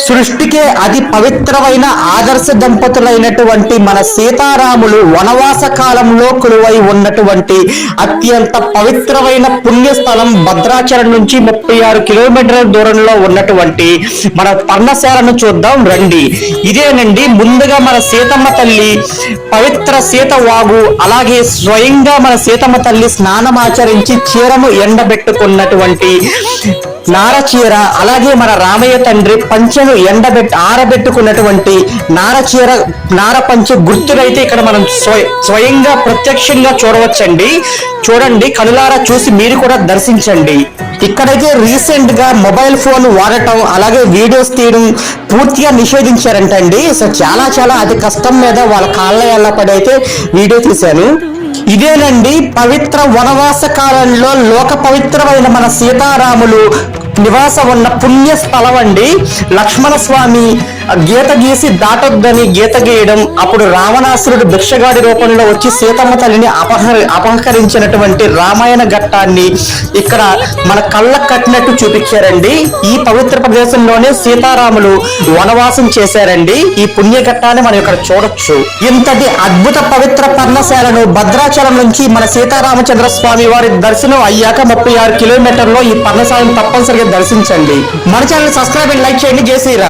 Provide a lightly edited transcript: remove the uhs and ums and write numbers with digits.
సృష్టికే అతి పవిత్రమైన ఆదర్శ దంపతులైనటువంటి మన సీతారాములు వనవాస కాలంలో కొలువై ఉన్నటువంటి అత్యంత పవిత్రమైన పుణ్యస్థలం భద్రాచలం నుంచి 36 కిలోమీటర్ల దూరంలో ఉన్నటువంటి మన పర్ణశాలను చూద్దాం రండి. ఇదేనండి ముందుగా మన సీతమ్మ తల్లి పవిత్ర సీత వాగు, అలాగే స్వయంగా మన సీతమ్మ తల్లి స్నానమాచరించి చీరను ఎండబెట్టుకున్నటువంటి నారచీర, అలాగే మన రామయ్య తండ్రి పంచెను ఆరబెట్టుకున్నటువంటి నారచీర నారపంచె గుర్తులైతే ఇక్కడ మనం స్వయంగా ప్రత్యక్షంగా చూడవచ్చండి. చూడండి, కనులారా చూసి మీరు కూడా దర్శించండి. ఇక్కడైతే రీసెంట్ గా మొబైల్ ఫోన్ వాడటం, అలాగే వీడియోస్ తీయడం పూర్తిగా నిషేధించారంటండి. సో చాలా అతి కష్టం మీద వాళ్ళ కాళ్ళ పడి అయితే వీడియో తీశాను. ఇదేనండి పవిత్ర వనవాస కాలంలో లోక పవిత్రమైన మన సీతారాములు నివాసం ఉన్న పుణ్య స్థలం అండి. లక్ష్మణ స్వామి గీత గీసి దాటొద్దని గీత గీయడం, అప్పుడు రావణాసురుడు భిక్షగాడి రూపంలో వచ్చి సీతమ్మ తల్లిని అపహరించినటువంటి రామాయణ ఘట్టాన్ని ఇక్కడ మన కళ్ళ కట్టినట్టు చూపించారండి. ఈ పవిత్ర ప్రదేశంలోనే సీతారాములు వనవాసం చేశారండి. ఈ పుణ్య ఘట్టాన్ని మనం ఇక్కడ చూడొచ్చు. ఇంతటి అద్భుత పవిత్ర పర్ణశాలను భద్రాచలం నుంచి మన సీతారామచంద్ర స్వామి వారి దర్శనం అయ్యాక 36 కిలోమీటర్లో ఈ పర్ణశాలను తప్పనిసరిగా దర్శించండి. మన ఛానల్ సబ్స్క్రైబ్ అండ్ లైక్ చేయండి. జై శ్రీరామ్.